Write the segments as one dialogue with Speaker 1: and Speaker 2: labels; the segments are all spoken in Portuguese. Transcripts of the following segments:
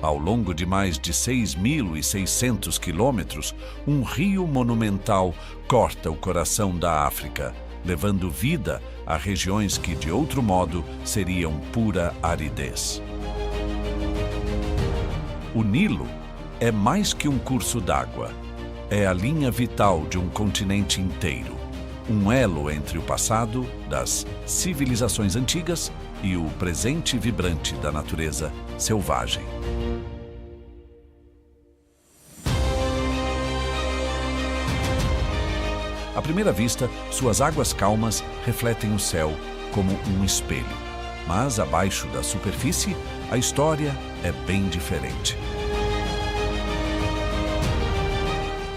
Speaker 1: Ao longo de mais de 6.600 quilômetros, um rio monumental corta o coração da África, levando vida a regiões que, de outro modo, seriam pura aridez. O Nilo é mais que um curso d'água. É a linha vital de um continente inteiro. Um elo entre o passado, das civilizações antigas, e o presente vibrante da natureza selvagem. À primeira vista, suas águas calmas refletem o céu como um espelho. Mas, abaixo da superfície, a história é bem diferente.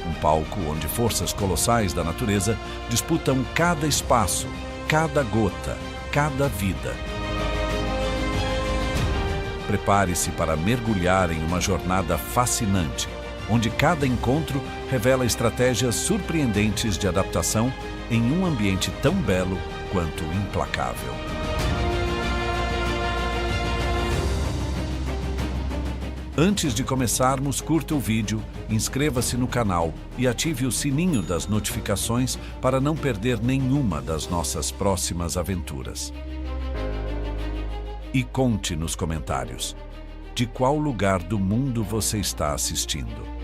Speaker 1: Um palco onde forças colossais da natureza disputam cada espaço, cada gota, cada vida. Prepare-se para mergulhar em uma jornada fascinante, onde cada encontro revela estratégias surpreendentes de adaptação em um ambiente tão belo quanto implacável. Antes de começarmos, curta o vídeo, inscreva-se no canal e ative o sininho das notificações para não perder nenhuma das nossas próximas aventuras. E conte nos comentários de qual lugar do mundo você está assistindo.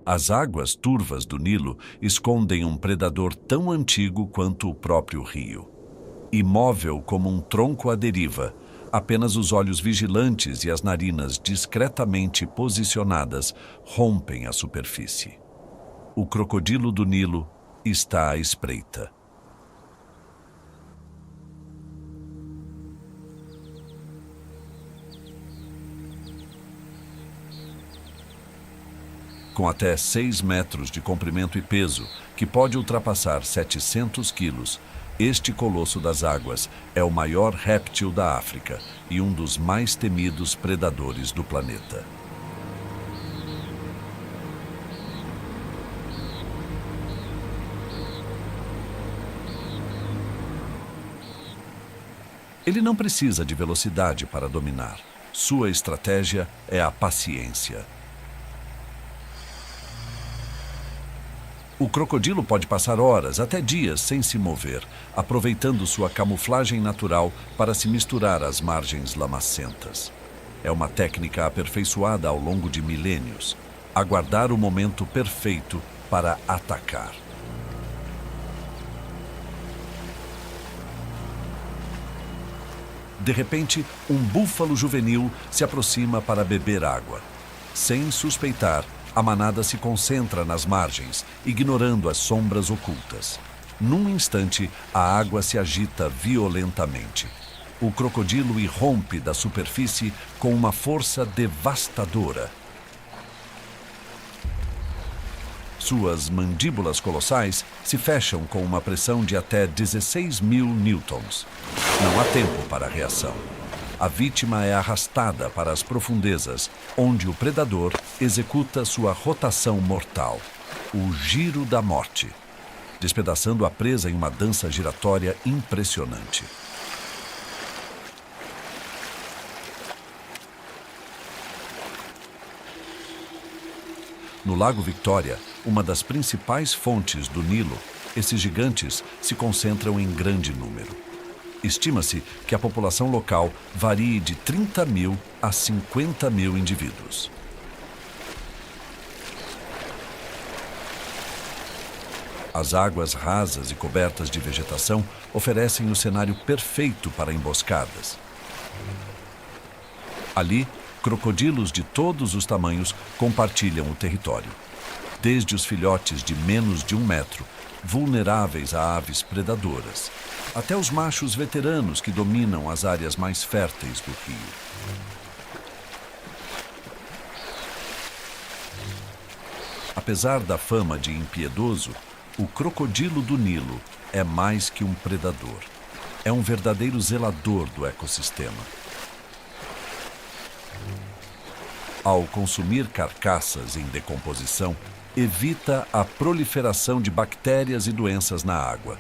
Speaker 1: As águas turvas do Nilo escondem um predador tão antigo quanto o próprio rio. Imóvel como um tronco à deriva, apenas os olhos vigilantes e as narinas discretamente posicionadas rompem a superfície. O crocodilo do Nilo está à espreita. Com até 6 metros de comprimento e peso, que pode ultrapassar 700 quilos, este colosso das águas é o maior réptil da África e um dos mais temidos predadores do planeta. Ele não precisa de velocidade para dominar. Sua estratégia é a paciência. O crocodilo pode passar horas, até dias, sem se mover, aproveitando sua camuflagem natural para se misturar às margens lamacentas. É uma técnica aperfeiçoada ao longo de milênios. Aguardar o momento perfeito para atacar. De repente, um búfalo juvenil se aproxima para beber água. Sem suspeitar, a manada se concentra nas margens, ignorando as sombras ocultas. Num instante, a água se agita violentamente. O crocodilo irrompe da superfície com uma força devastadora. Suas mandíbulas colossais se fecham com uma pressão de até 16.000 newtons. Não há tempo para a reação. A vítima é arrastada para as profundezas, onde o predador executa sua rotação mortal, o giro da morte, despedaçando a presa em uma dança giratória impressionante. No Lago Victoria, uma das principais fontes do Nilo, esses gigantes se concentram em grande número. Estima-se que a população local varie de 30.000 a 50.000 indivíduos. As águas rasas e cobertas de vegetação oferecem o cenário perfeito para emboscadas. Ali, crocodilos de todos os tamanhos compartilham o território. Desde os filhotes de menos de 1 metro, vulneráveis a aves predadoras, até os machos veteranos que dominam as áreas mais férteis do rio. Apesar da fama de impiedoso, o crocodilo do Nilo é mais que um predador. É um verdadeiro zelador do ecossistema. Ao consumir carcaças em decomposição, evita a proliferação de bactérias e doenças na água.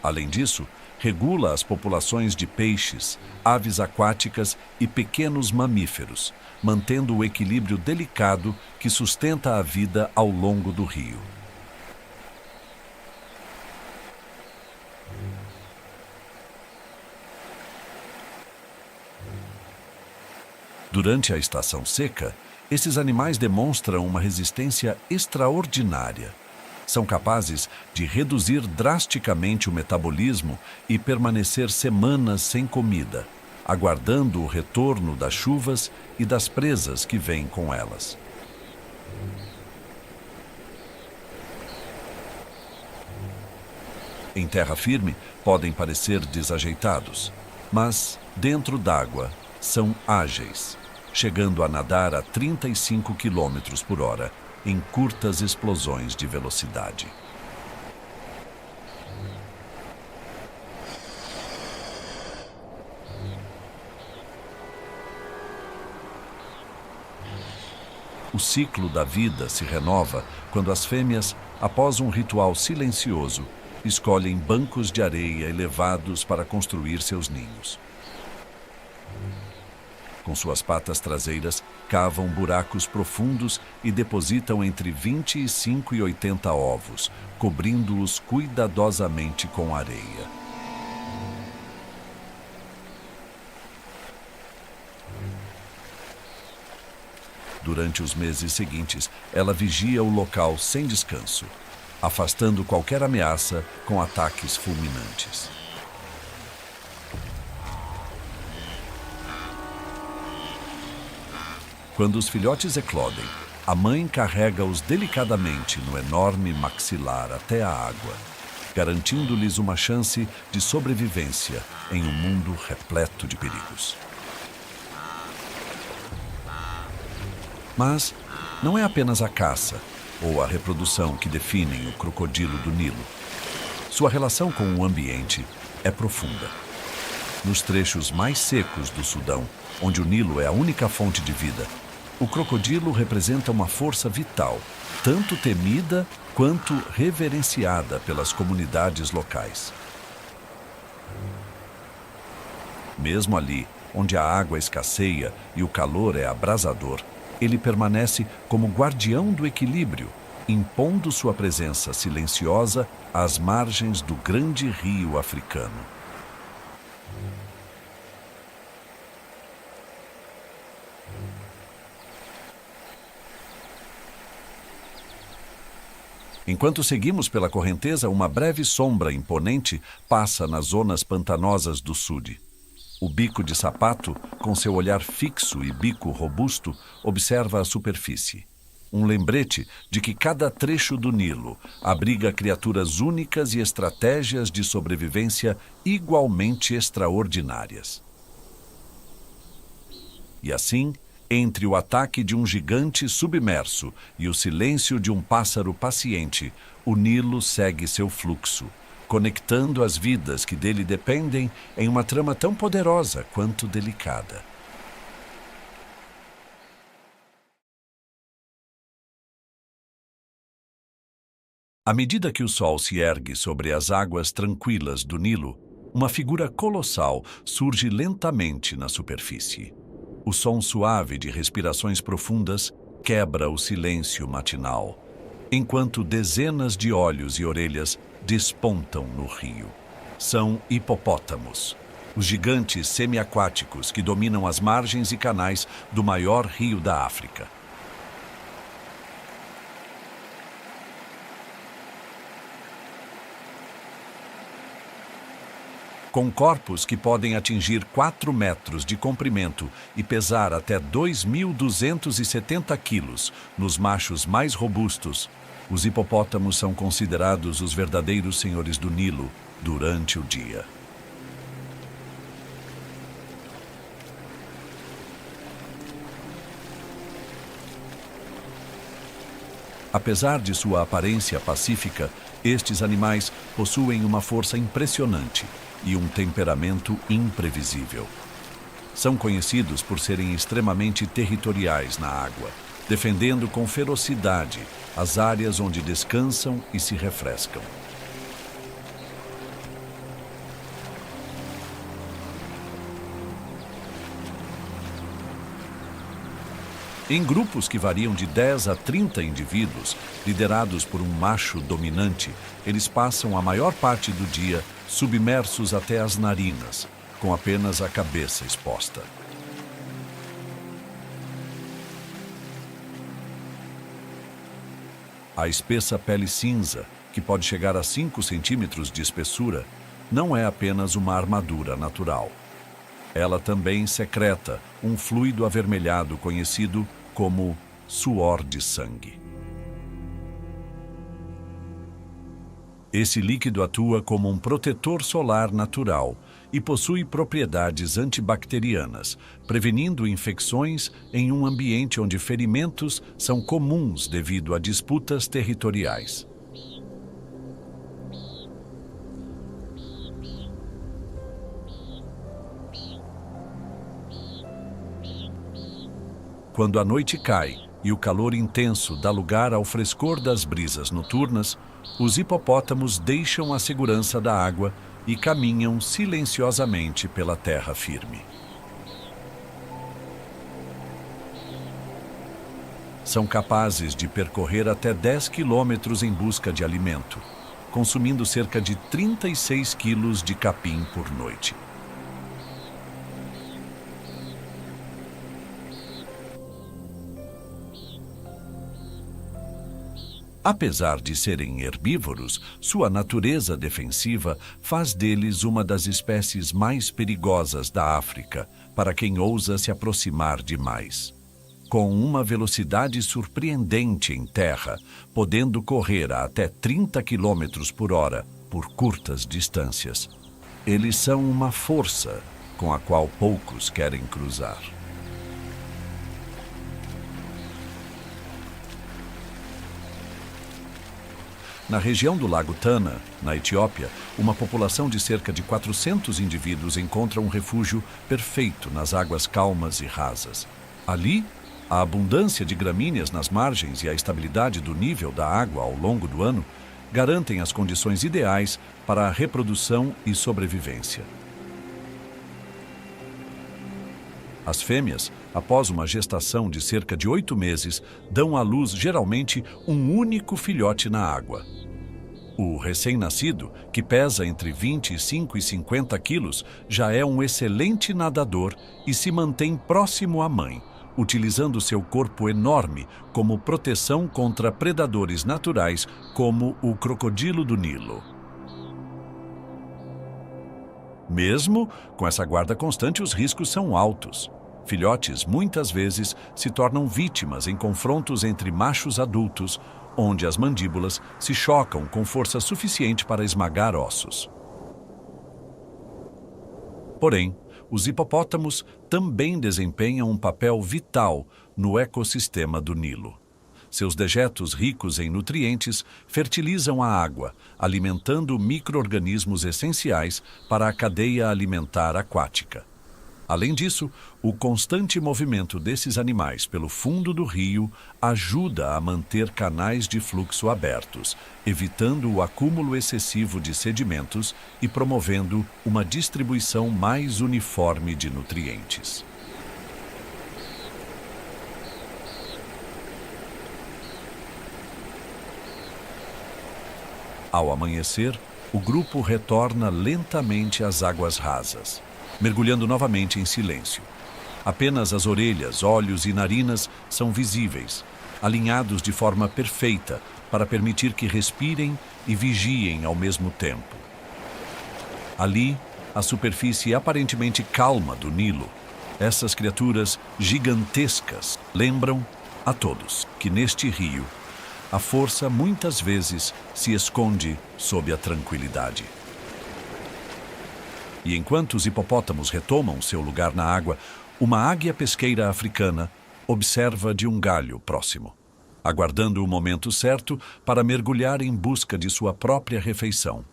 Speaker 1: Além disso, regula as populações de peixes, aves aquáticas e pequenos mamíferos, mantendo o equilíbrio delicado que sustenta a vida ao longo do rio. Durante a estação seca, esses animais demonstram uma resistência extraordinária. São capazes de reduzir drasticamente o metabolismo e permanecer semanas sem comida, aguardando o retorno das chuvas e das presas que vêm com elas. Em terra firme, podem parecer desajeitados, mas, dentro d'água, são ágeis, chegando a nadar a 35 km por hora em curtas explosões de velocidade. O ciclo da vida se renova quando as fêmeas, após um ritual silencioso, escolhem bancos de areia elevados para construir seus ninhos. Com suas patas traseiras, cavam buracos profundos e depositam entre 25 e 80 ovos, cobrindo-os cuidadosamente com areia. Durante os meses seguintes, ela vigia o local sem descanso, afastando qualquer ameaça com ataques fulminantes. Quando os filhotes eclodem, a mãe carrega-os delicadamente no enorme maxilar até a água, garantindo-lhes uma chance de sobrevivência em um mundo repleto de perigos. Mas não é apenas a caça ou a reprodução que definem o crocodilo do Nilo. Sua relação com o ambiente é profunda. Nos trechos mais secos do Sudão, onde o Nilo é a única fonte de vida, o crocodilo representa uma força vital, tanto temida quanto reverenciada pelas comunidades locais. Mesmo ali, onde a água escasseia e o calor é abrasador, ele permanece como guardião do equilíbrio, impondo sua presença silenciosa às margens do grande rio africano. Enquanto seguimos pela correnteza, uma breve sombra imponente passa nas zonas pantanosas do sul. O bico de sapato, com seu olhar fixo e bico robusto, observa a superfície. Um lembrete de que cada trecho do Nilo abriga criaturas únicas e estratégias de sobrevivência igualmente extraordinárias. E assim, entre o ataque de um gigante submerso e o silêncio de um pássaro paciente, o Nilo segue seu fluxo, conectando as vidas que dele dependem em uma trama tão poderosa quanto delicada. À medida que o sol se ergue sobre as águas tranquilas do Nilo, uma figura colossal surge lentamente na superfície. O som suave de respirações profundas quebra o silêncio matinal, enquanto dezenas de olhos e orelhas despontam no rio. São hipopótamos, os gigantes semiaquáticos que dominam as margens e canais do maior rio da África. Com corpos que podem atingir 4 metros de comprimento e pesar até 2.270 quilos nos machos mais robustos, os hipopótamos são considerados os verdadeiros senhores do Nilo durante o dia. Apesar de sua aparência pacífica, estes animais possuem uma força impressionante e um temperamento imprevisível. São conhecidos por serem extremamente territoriais na água, defendendo com ferocidade as áreas onde descansam e se refrescam. Em grupos que variam de 10 a 30 indivíduos, liderados por um macho dominante, eles passam a maior parte do dia submersos até as narinas, com apenas a cabeça exposta. A espessa pele cinza, que pode chegar a 5 centímetros de espessura, não é apenas uma armadura natural. Ela também secreta um fluido avermelhado conhecido como suor de sangue. Esse líquido atua como um protetor solar natural e possui propriedades antibacterianas, prevenindo infecções em um ambiente onde ferimentos são comuns devido a disputas territoriais. Quando a noite cai e o calor intenso dá lugar ao frescor das brisas noturnas, os hipopótamos deixam a segurança da água e caminham silenciosamente pela terra firme. São capazes de percorrer até 10 quilômetros em busca de alimento, consumindo cerca de 36 quilos de capim por noite. Apesar de serem herbívoros, sua natureza defensiva faz deles uma das espécies mais perigosas da África para quem ousa se aproximar demais. Com uma velocidade surpreendente em terra, podendo correr a até 30 km por hora por curtas distâncias, eles são uma força com a qual poucos querem cruzar. Na região do Lago Tana, na Etiópia, uma população de cerca de 400 indivíduos encontra um refúgio perfeito nas águas calmas e rasas. Ali, a abundância de gramíneas nas margens e a estabilidade do nível da água ao longo do ano garantem as condições ideais para a reprodução e sobrevivência. As fêmeas, após uma gestação de cerca de 8 meses, dão à luz geralmente um único filhote na água. O recém-nascido, que pesa entre 25 e 50 quilos, já é um excelente nadador e se mantém próximo à mãe, utilizando seu corpo enorme como proteção contra predadores naturais como o crocodilo do Nilo. Mesmo com essa guarda constante, os riscos são altos. Filhotes muitas vezes se tornam vítimas em confrontos entre machos adultos, onde as mandíbulas se chocam com força suficiente para esmagar ossos. Porém, os hipopótamos também desempenham um papel vital no ecossistema do Nilo. Seus dejetos ricos em nutrientes fertilizam a água, alimentando micro-organismos essenciais para a cadeia alimentar aquática. Além disso, o constante movimento desses animais pelo fundo do rio ajuda a manter canais de fluxo abertos, evitando o acúmulo excessivo de sedimentos e promovendo uma distribuição mais uniforme de nutrientes. Ao amanhecer, o grupo retorna lentamente às águas rasas, mergulhando novamente em silêncio. Apenas as orelhas, olhos e narinas são visíveis, alinhados de forma perfeita para permitir que respirem e vigiem ao mesmo tempo. Ali, a superfície aparentemente calma do Nilo, essas criaturas gigantescas lembram a todos que neste rio a força muitas vezes se esconde sob a tranquilidade. E enquanto os hipopótamos retomam seu lugar na água, uma águia pesqueira africana observa de um galho próximo, aguardando o momento certo para mergulhar em busca de sua própria refeição.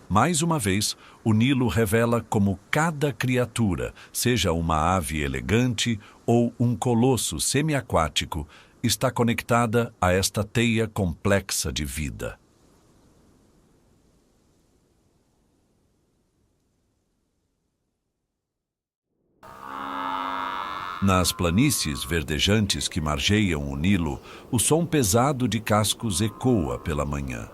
Speaker 1: Mais uma vez, o Nilo revela como cada criatura, seja uma ave elegante ou um colosso semiaquático, está conectada a esta teia complexa de vida. Nas planícies verdejantes que margeiam o Nilo, o som pesado de cascos ecoa pela manhã.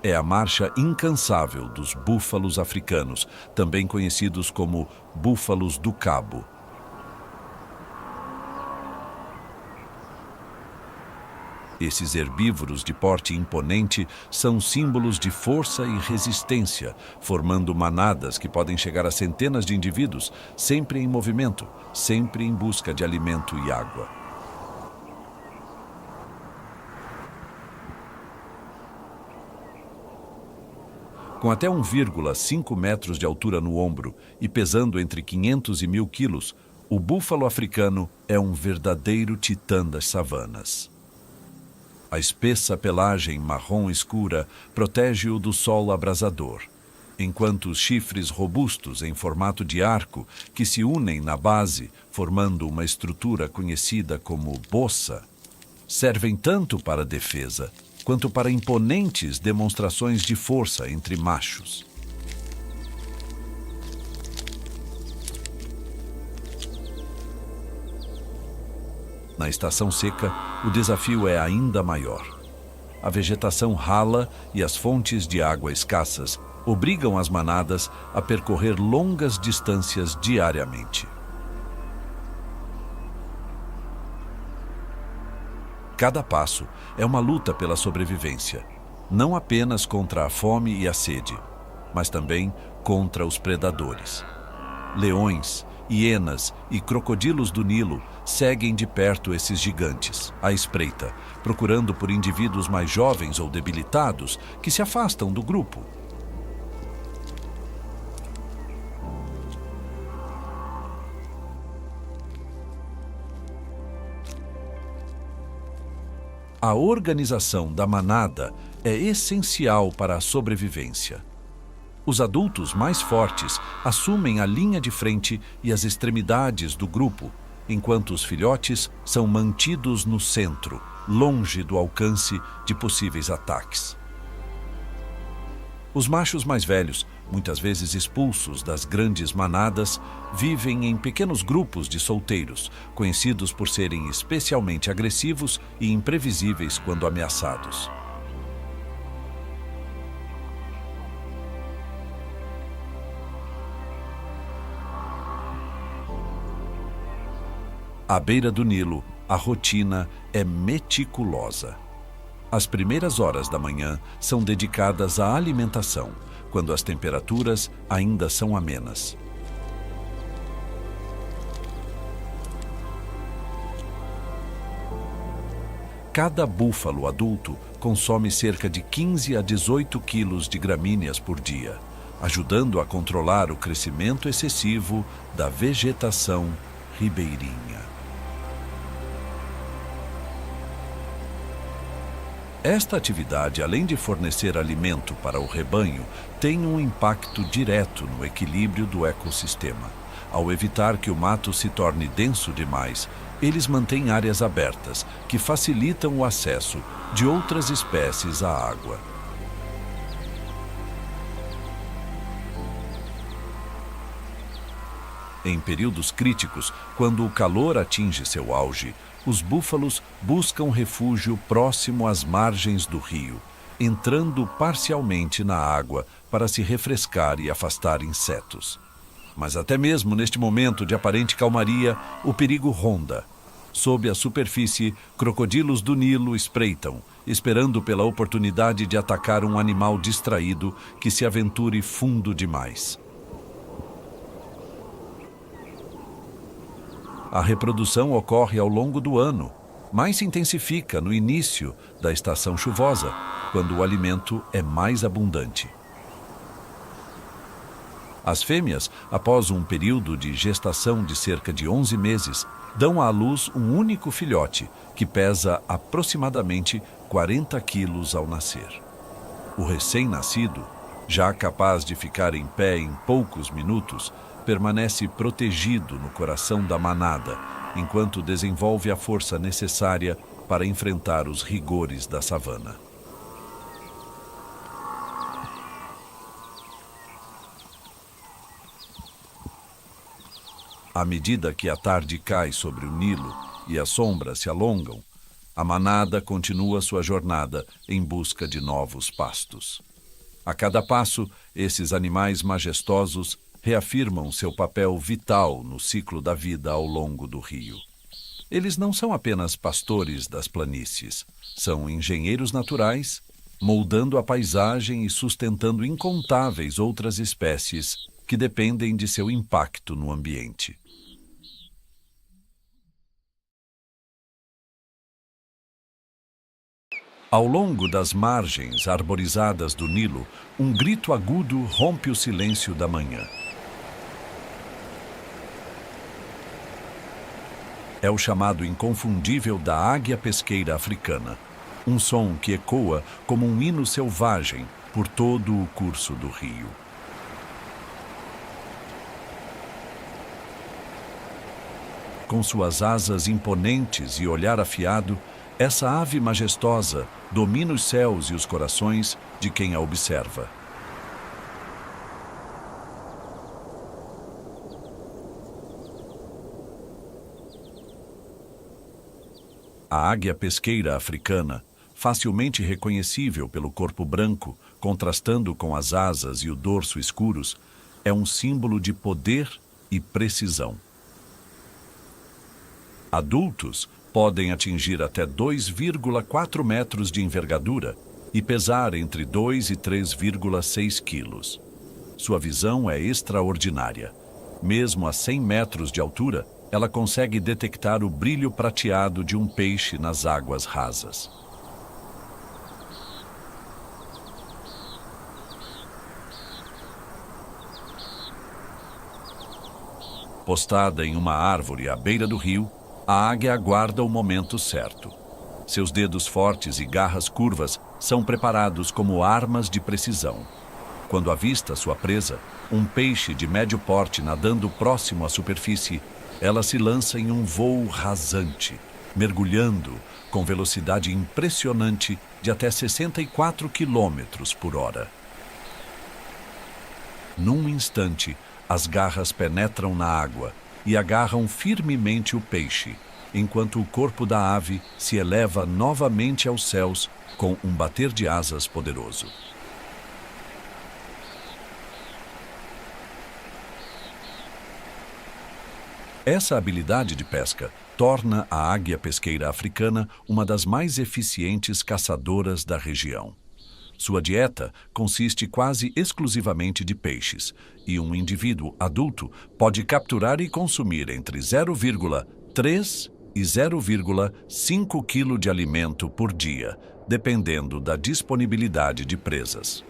Speaker 1: É a marcha incansável dos búfalos africanos, também conhecidos como búfalos do Cabo. Esses herbívoros de porte imponente são símbolos de força e resistência, formando manadas que podem chegar a centenas de indivíduos, sempre em movimento, sempre em busca de alimento e água. Com até 1,5 metros de altura no ombro e pesando entre 500 e 1.000 quilos, o búfalo africano é um verdadeiro titã das savanas. A espessa pelagem marrom escura protege-o do sol abrasador, enquanto os chifres robustos em formato de arco, que se unem na base, formando uma estrutura conhecida como bossa, servem tanto para defesa quanto para imponentes demonstrações de força entre machos. Na estação seca, o desafio é ainda maior. A vegetação rala e as fontes de água escassas obrigam as manadas a percorrer longas distâncias diariamente. Cada passo é uma luta pela sobrevivência, não apenas contra a fome e a sede, mas também contra os predadores. Leões, hienas e crocodilos do Nilo seguem de perto esses gigantes, à espreita, procurando por indivíduos mais jovens ou debilitados que se afastam do grupo. A organização da manada é essencial para a sobrevivência. Os adultos mais fortes assumem a linha de frente e as extremidades do grupo, enquanto os filhotes são mantidos no centro, longe do alcance de possíveis ataques. Os machos mais velhos, muitas vezes expulsos das grandes manadas, vivem em pequenos grupos de solteiros, conhecidos por serem especialmente agressivos e imprevisíveis quando ameaçados. À beira do Nilo, a rotina é meticulosa. As primeiras horas da manhã são dedicadas à alimentação, quando as temperaturas ainda são amenas. Cada búfalo adulto consome cerca de 15 a 18 quilos de gramíneas por dia, ajudando a controlar o crescimento excessivo da vegetação ribeirinha. Esta atividade, além de fornecer alimento para o rebanho, tem um impacto direto no equilíbrio do ecossistema. Ao evitar que o mato se torne denso demais, eles mantêm áreas abertas, que facilitam o acesso de outras espécies à água. Em períodos críticos, quando o calor atinge seu auge, os búfalos buscam refúgio próximo às margens do rio, entrando parcialmente na água para se refrescar e afastar insetos. Mas até mesmo neste momento de aparente calmaria, o perigo ronda. Sob a superfície, crocodilos do Nilo espreitam, esperando pela oportunidade de atacar um animal distraído que se aventure fundo demais. A reprodução ocorre ao longo do ano, mas se intensifica no início da estação chuvosa, quando o alimento é mais abundante. As fêmeas, após um período de gestação de cerca de 11 meses, dão à luz um único filhote, que pesa aproximadamente 40 quilos ao nascer. O recém-nascido Já capaz de ficar em pé em poucos minutos, permanece protegido no coração da manada, enquanto desenvolve a força necessária para enfrentar os rigores da savana. À medida que a tarde cai sobre o Nilo e as sombras se alongam, a manada continua sua jornada em busca de novos pastos. A cada passo, esses animais majestosos reafirmam seu papel vital no ciclo da vida ao longo do rio. Eles não são apenas pastores das planícies, são engenheiros naturais, moldando a paisagem e sustentando incontáveis outras espécies que dependem de seu impacto no ambiente. Ao longo das margens arborizadas do Nilo, um grito agudo rompe o silêncio da manhã. É o chamado inconfundível da águia pesqueira africana, um som que ecoa como um hino selvagem por todo o curso do rio. Com suas asas imponentes e olhar afiado, essa ave majestosa domina os céus e os corações de quem a observa. A águia pesqueira africana, facilmente reconhecível pelo corpo branco, contrastando com as asas e o dorso escuros, é um símbolo de poder e precisão. Adultos podem atingir até 2,4 metros de envergadura e pesar entre 2 e 3,6 quilos. Sua visão é extraordinária. Mesmo a 100 metros de altura, ela consegue detectar o brilho prateado de um peixe nas águas rasas. Postada em uma árvore à beira do rio, a águia aguarda o momento certo. Seus dedos fortes e garras curvas são preparados como armas de precisão. Quando avista sua presa, um peixe de médio porte nadando próximo à superfície, ela se lança em um voo rasante, mergulhando com velocidade impressionante de até 64 quilômetros por hora. Num instante, as garras penetram na água e agarram firmemente o peixe, enquanto o corpo da ave se eleva novamente aos céus com um bater de asas poderoso. Essa habilidade de pesca torna a águia pesqueira africana uma das mais eficientes caçadoras da região. Sua dieta consiste quase exclusivamente de peixes, e um indivíduo adulto pode capturar e consumir entre 0,3 e 0,5 kg de alimento por dia, dependendo da disponibilidade de presas.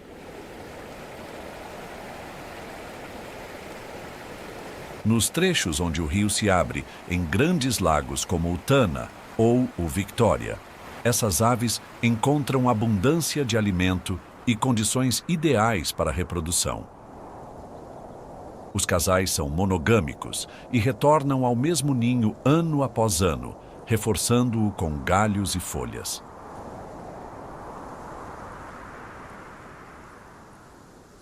Speaker 1: Nos trechos onde o rio se abre em grandes lagos como o Tana ou o Victoria, essas aves encontram abundância de alimento e condições ideais para a reprodução. Os casais são monogâmicos e retornam ao mesmo ninho ano após ano, reforçando-o com galhos e folhas.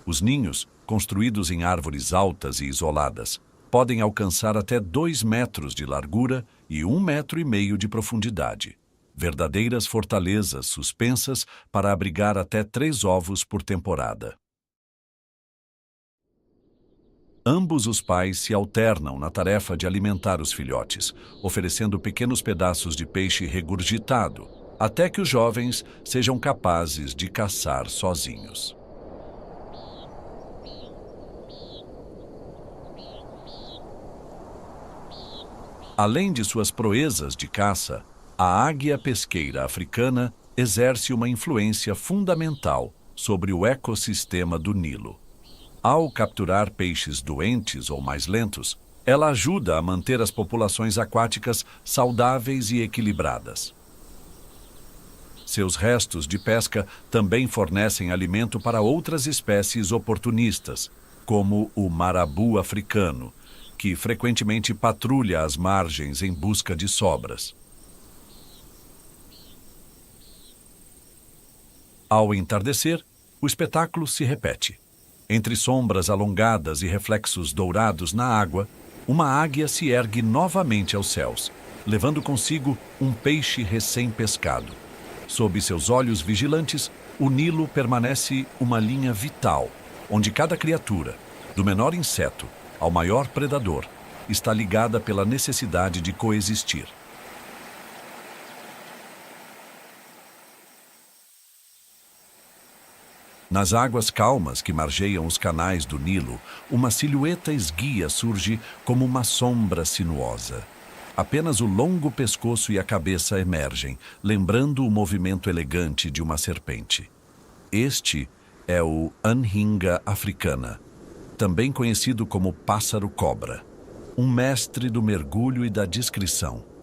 Speaker 1: Os ninhos, construídos em árvores altas e isoladas, podem alcançar até 2 metros de largura e 1,5 metros de profundidade. Verdadeiras fortalezas suspensas para abrigar até 3 ovos por temporada. Ambos os pais se alternam na tarefa de alimentar os filhotes, oferecendo pequenos pedaços de peixe regurgitado, até que os jovens sejam capazes de caçar sozinhos. Além de suas proezas de caça, a águia pesqueira africana exerce uma influência fundamental sobre o ecossistema do Nilo. Ao capturar peixes doentes ou mais lentos, ela ajuda a manter as populações aquáticas saudáveis e equilibradas. Seus restos de pesca também fornecem alimento para outras espécies oportunistas, como o marabu africano, que frequentemente patrulha as margens em busca de sobras. Ao entardecer, o espetáculo se repete. Entre sombras alongadas e reflexos dourados na água, uma águia se ergue novamente aos céus, levando consigo um peixe recém-pescado. Sob seus olhos vigilantes, o Nilo permanece uma linha vital, onde cada criatura, do menor inseto ao maior predador, está ligada pela necessidade de coexistir. Nas águas calmas que margeiam os canais do Nilo, uma silhueta esguia surge como uma sombra sinuosa. Apenas o longo pescoço e a cabeça emergem, lembrando o movimento elegante de uma serpente. Este é o Anhinga africana, também conhecido como pássaro-cobra, um mestre do mergulho e da discrição.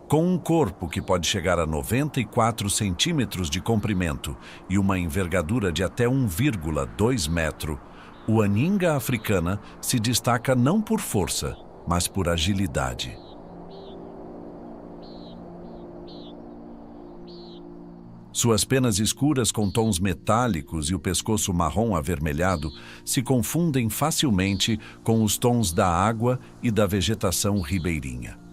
Speaker 1: Com um corpo que pode chegar a 94 centímetros de comprimento e uma envergadura de até 1,2 metro, o Anhinga africana se destaca não por força, mas por agilidade. Suas penas escuras com tons metálicos e o pescoço marrom avermelhado se confundem facilmente com os tons da água e da vegetação ribeirinha.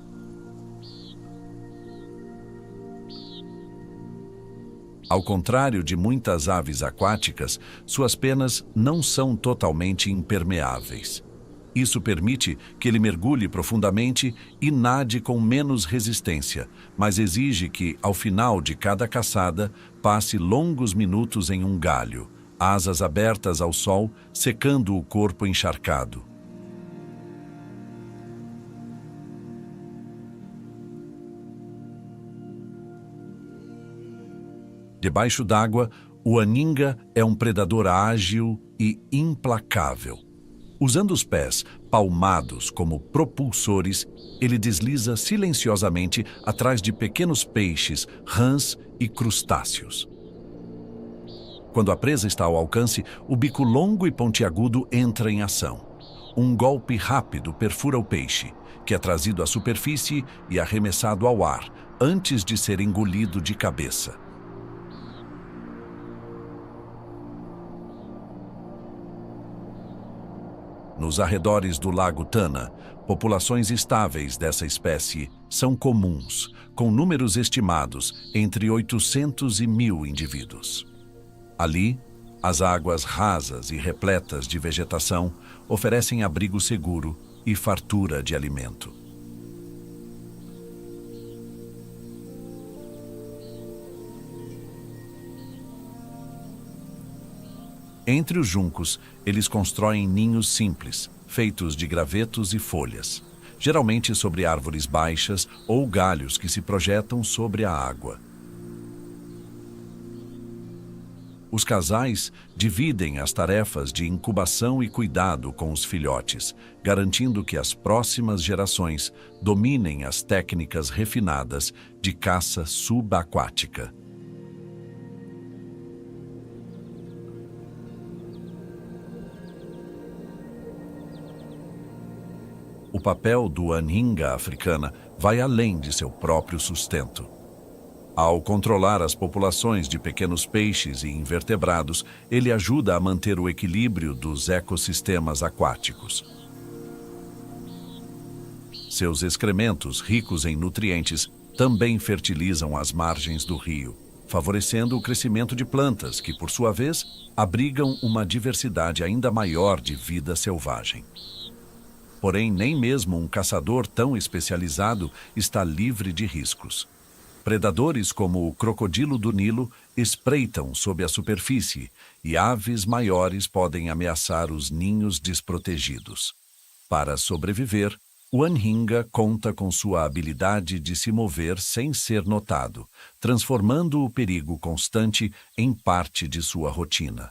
Speaker 1: Ao contrário de muitas aves aquáticas, suas penas não são totalmente impermeáveis. Isso permite que ele mergulhe profundamente e nade com menos resistência, mas exige que, ao final de cada caçada, passe longos minutos em um galho, asas abertas ao sol, secando o corpo encharcado. Debaixo d'água, o Anhinga é um predador ágil e implacável. Usando os pés palmados como propulsores, ele desliza silenciosamente atrás de pequenos peixes, rãs e crustáceos. Quando a presa está ao alcance, o bico longo e pontiagudo entra em ação. Um golpe rápido perfura o peixe, que é trazido à superfície e arremessado ao ar, antes de ser engolido de cabeça. Nos arredores do Lago Tana, populações estáveis dessa espécie são comuns, com números estimados entre 800 e 1.000 indivíduos. Ali, as águas rasas e repletas de vegetação oferecem abrigo seguro e fartura de alimento. Entre os juncos, eles constroem ninhos simples, feitos de gravetos e folhas, geralmente sobre árvores baixas ou galhos que se projetam sobre a água. Os casais dividem as tarefas de incubação e cuidado com os filhotes, garantindo que as próximas gerações dominem as técnicas refinadas de caça subaquática. O papel do Anhinga africana vai além de seu próprio sustento. Ao controlar as populações de pequenos peixes e invertebrados, ele ajuda a manter o equilíbrio dos ecossistemas aquáticos. Seus excrementos, ricos em nutrientes, também fertilizam as margens do rio, favorecendo o crescimento de plantas que, por sua vez, abrigam uma diversidade ainda maior de vida selvagem. Porém, nem mesmo um caçador tão especializado está livre de riscos. Predadores como o crocodilo do Nilo espreitam sob a superfície e aves maiores podem ameaçar os ninhos desprotegidos. Para sobreviver, o Anhinga conta com sua habilidade de se mover sem ser notado, transformando o perigo constante em parte de sua rotina.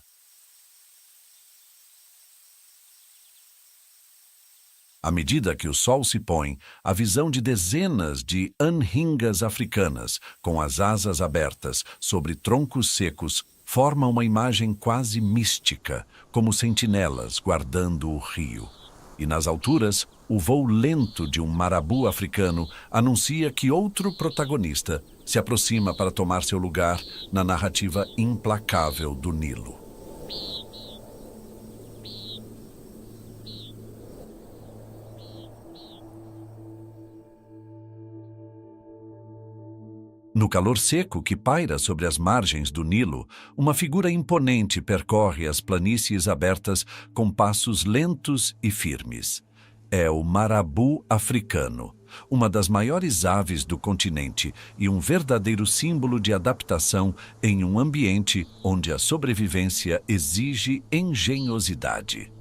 Speaker 1: À medida que o sol se põe, a visão de dezenas de anhingas africanas, com as asas abertas sobre troncos secos, forma uma imagem quase mística, como sentinelas guardando o rio. E nas alturas, o voo lento de um marabu africano anuncia que outro protagonista se aproxima para tomar seu lugar na narrativa implacável do Nilo. No calor seco que paira sobre as margens do Nilo, uma figura imponente percorre as planícies abertas com passos lentos e firmes. É o marabu africano, uma das maiores aves do continente e um verdadeiro símbolo de adaptação em um ambiente onde a sobrevivência exige engenhosidade.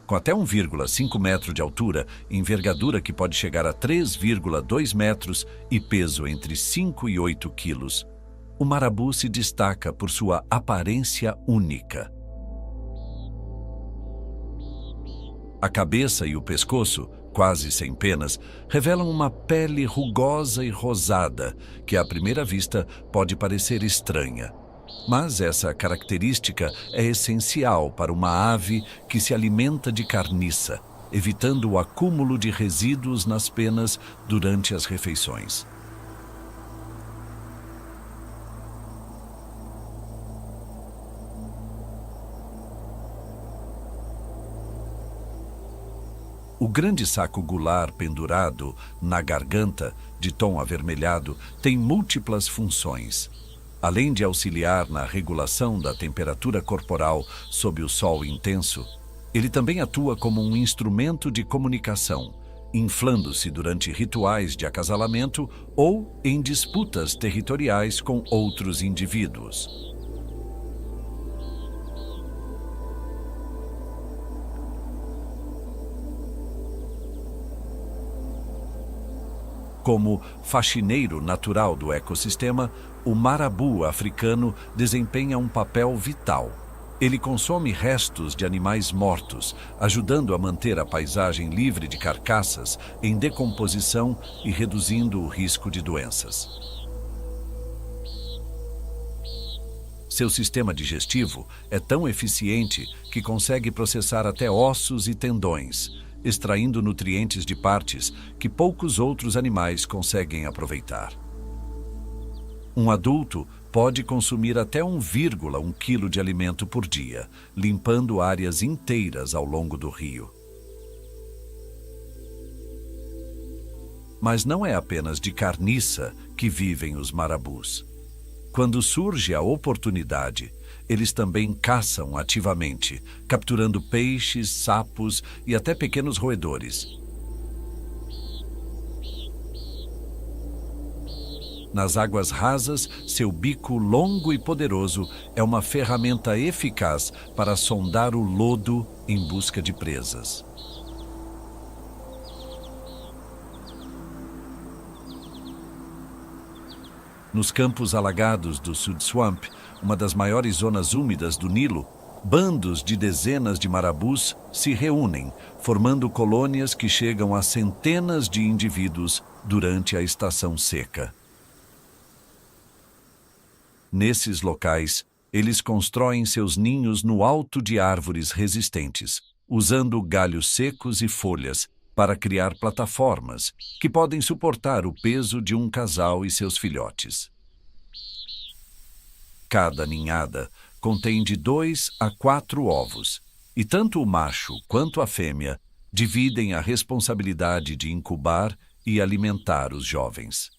Speaker 1: Com até 1,5 metro de altura, envergadura que pode chegar a 3,2 metros e peso entre 5 e 8 quilos, o marabu se destaca por sua aparência única. A cabeça e o pescoço, quase sem penas, revelam uma pele rugosa e rosada que, à primeira vista, pode parecer estranha. Mas essa característica é essencial para uma ave que se alimenta de carniça, evitando o acúmulo de resíduos nas penas durante as refeições. O grande saco gular pendurado na garganta, de tom avermelhado, tem múltiplas funções. Além de auxiliar na regulação da temperatura corporal sob o sol intenso, ele também atua como um instrumento de comunicação, inflando-se durante rituais de acasalamento ou em disputas territoriais com outros indivíduos. Como faxineiro natural do ecossistema, o marabu africano desempenha um papel vital. Ele consome restos de animais mortos, ajudando a manter a paisagem livre de carcaças em decomposição e reduzindo o risco de doenças. Seu sistema digestivo é tão eficiente que consegue processar até ossos e tendões, extraindo nutrientes de partes que poucos outros animais conseguem aproveitar. Um adulto pode consumir até 1,1 quilo de alimento por dia, limpando áreas inteiras ao longo do rio. Mas não é apenas de carniça que vivem os marabus. Quando surge a oportunidade, eles também caçam ativamente, capturando peixes, sapos e até pequenos roedores. Nas águas rasas, seu bico longo e poderoso é uma ferramenta eficaz para sondar o lodo em busca de presas. Nos campos alagados do Sud Swamp, uma das maiores zonas úmidas do Nilo, bandos de dezenas de marabus se reúnem, formando colônias que chegam a centenas de indivíduos durante a estação seca. Nesses locais, eles constroem seus ninhos no alto de árvores resistentes, usando galhos secos e folhas para criar plataformas que podem suportar o peso de um casal e seus filhotes. Cada ninhada contém de 2 a 4 ovos, e tanto o macho quanto a fêmea dividem a responsabilidade de incubar e alimentar os jovens.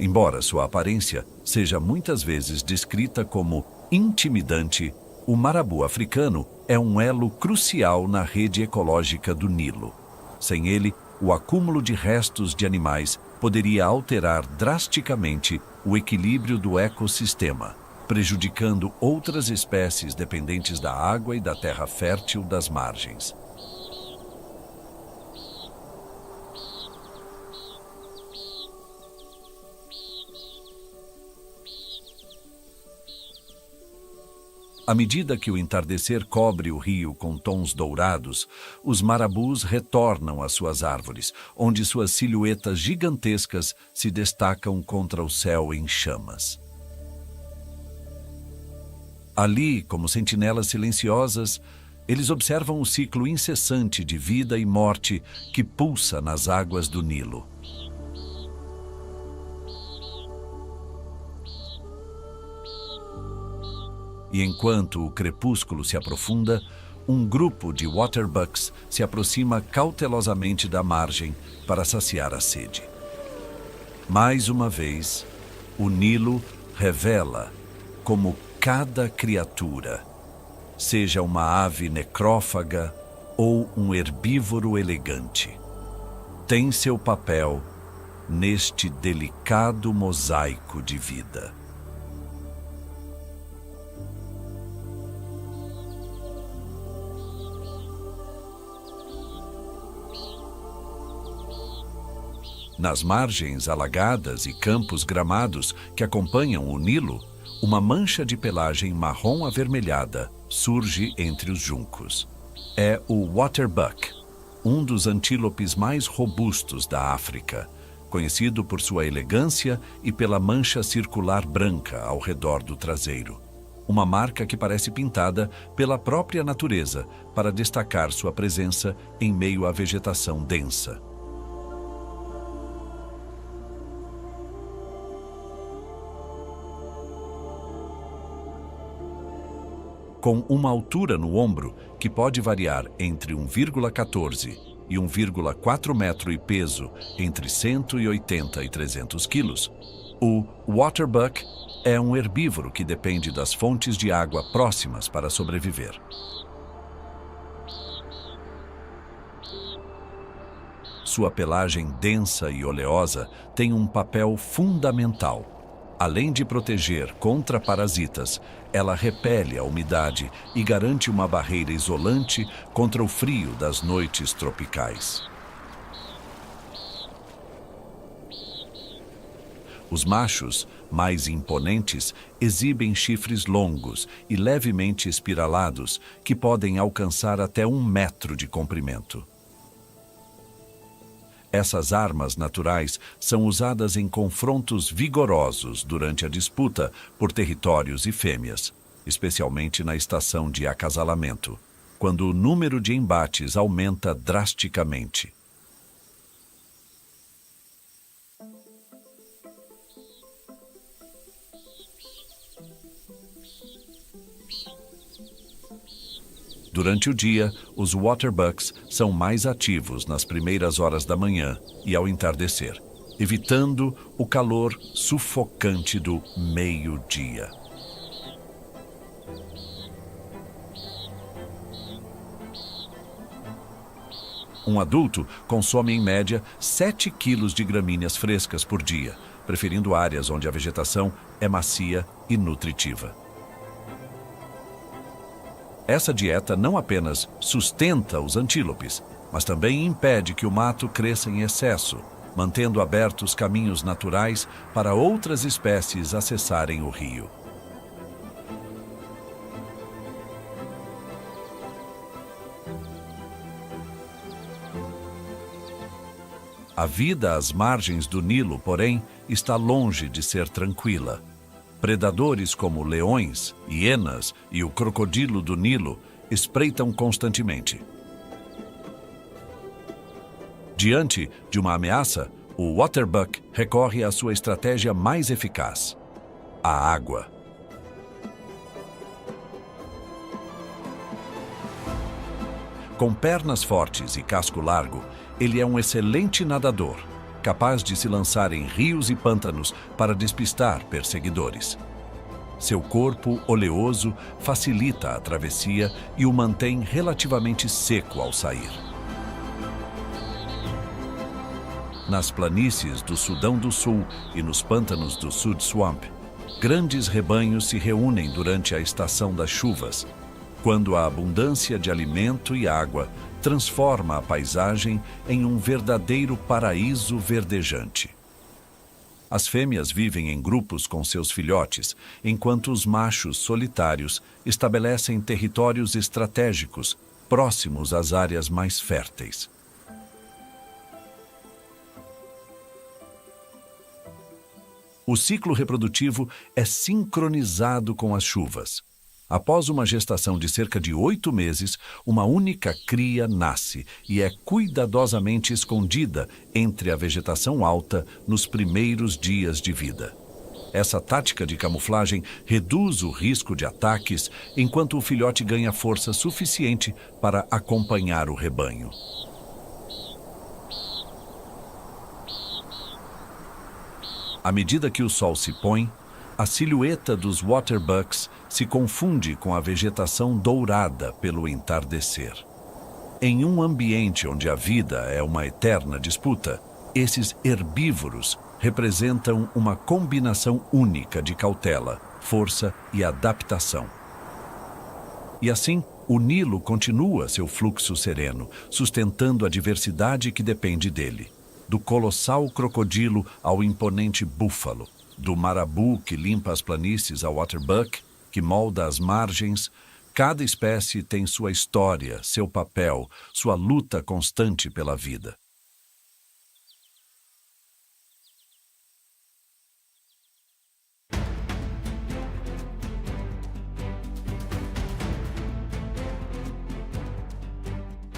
Speaker 1: Embora sua aparência seja muitas vezes descrita como intimidante, o marabu africano é um elo crucial na rede ecológica do Nilo. Sem ele, o acúmulo de restos de animais poderia alterar drasticamente o equilíbrio do ecossistema, prejudicando outras espécies dependentes da água e da terra fértil das margens. À medida que o entardecer cobre o rio com tons dourados, os marabus retornam às suas árvores, onde suas silhuetas gigantescas se destacam contra o céu em chamas. Ali, como sentinelas silenciosas, eles observam o ciclo incessante de vida e morte que pulsa nas águas do Nilo. E enquanto o crepúsculo se aprofunda, um grupo de waterbucks se aproxima cautelosamente da margem para saciar a sede. Mais uma vez, o Nilo revela como cada criatura, seja uma ave necrófaga ou um herbívoro elegante, tem seu papel neste delicado mosaico de vida. Nas margens alagadas e campos gramados que acompanham o Nilo, uma mancha de pelagem marrom avermelhada surge entre os juncos. É o waterbuck, um dos antílopes mais robustos da África, conhecido por sua elegância e pela mancha circular branca ao redor do traseiro. Uma marca que parece pintada pela própria natureza para destacar sua presença em meio à vegetação densa. Com uma altura no ombro que pode variar entre 1,14 e 1,4 metro e peso entre 180 e 300 quilos, o waterbuck é um herbívoro que depende das fontes de água próximas para sobreviver. Sua pelagem densa e oleosa tem um papel fundamental. Além de proteger contra parasitas, ela repele a umidade e garante uma barreira isolante contra o frio das noites tropicais. Os machos, mais imponentes, exibem chifres longos e levemente espiralados que podem alcançar até 1 metro de comprimento. Essas armas naturais são usadas em confrontos vigorosos durante a disputa por territórios e fêmeas, especialmente na estação de acasalamento, quando o número de embates aumenta drasticamente. Durante o dia, os waterbucks são mais ativos nas primeiras horas da manhã e ao entardecer, evitando o calor sufocante do meio-dia. Um adulto consome, em média, 7 quilos de gramíneas frescas por dia, preferindo áreas onde a vegetação é macia e nutritiva. Essa dieta não apenas sustenta os antílopes, mas também impede que o mato cresça em excesso, mantendo abertos caminhos naturais para outras espécies acessarem o rio. A vida às margens do Nilo, porém, está longe de ser tranquila. Predadores como leões, hienas e o crocodilo do Nilo espreitam constantemente. Diante de uma ameaça, o waterbuck recorre à sua estratégia mais eficaz: a água. Com pernas fortes e casco largo, ele é um excelente nadador, capaz de se lançar em rios e pântanos para despistar perseguidores. Seu corpo oleoso facilita a travessia e o mantém relativamente seco ao sair. Nas planícies do Sudão do Sul e nos pântanos do Sud Swamp, grandes rebanhos se reúnem durante a estação das chuvas, quando a abundância de alimento e água transforma a paisagem em um verdadeiro paraíso verdejante. As fêmeas vivem em grupos com seus filhotes, enquanto os machos solitários estabelecem territórios estratégicos próximos às áreas mais férteis. O ciclo reprodutivo é sincronizado com as chuvas. Após uma gestação de cerca de 8 meses, uma única cria nasce e é cuidadosamente escondida entre a vegetação alta nos primeiros dias de vida. Essa tática de camuflagem reduz o risco de ataques, enquanto o filhote ganha força suficiente para acompanhar o rebanho. À medida que o sol se põe, a silhueta dos waterbucks se confunde com a vegetação dourada pelo entardecer. Em um ambiente onde a vida é uma eterna disputa, esses herbívoros representam uma combinação única de cautela, força e adaptação. E assim, o Nilo continua seu fluxo sereno, sustentando a diversidade que depende dele. Do colossal crocodilo ao imponente búfalo, do marabu que limpa as planícies ao waterbuck, que molda as margens, cada espécie tem sua história, seu papel, sua luta constante pela vida.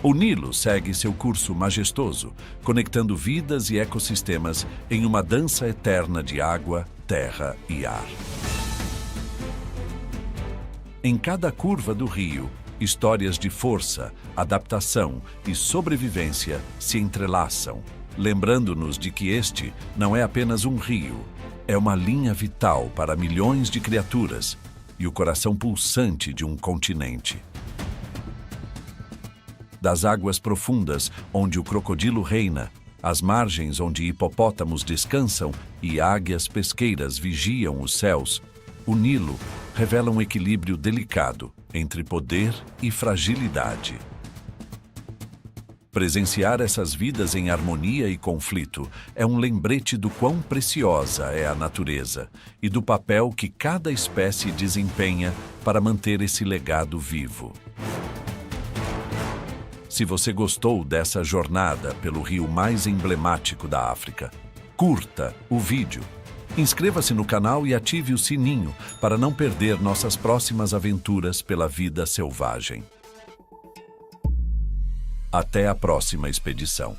Speaker 1: O Nilo segue seu curso majestoso, conectando vidas e ecossistemas em uma dança eterna de água, terra e ar. Em cada curva do rio, histórias de força, adaptação e sobrevivência se entrelaçam, lembrando-nos de que este não é apenas um rio, é uma linha vital para milhões de criaturas e o coração pulsante de um continente. Das águas profundas, onde o crocodilo reina, às margens onde hipopótamos descansam e águias pesqueiras vigiam os céus, o Nilo revela um equilíbrio delicado entre poder e fragilidade. Presenciar essas vidas em harmonia e conflito é um lembrete do quão preciosa é a natureza e do papel que cada espécie desempenha para manter esse legado vivo. Se você gostou dessa jornada pelo rio mais emblemático da África, curta o vídeo, inscreva-se no canal e ative o sininho para não perder nossas próximas aventuras pela vida selvagem. Até a próxima expedição.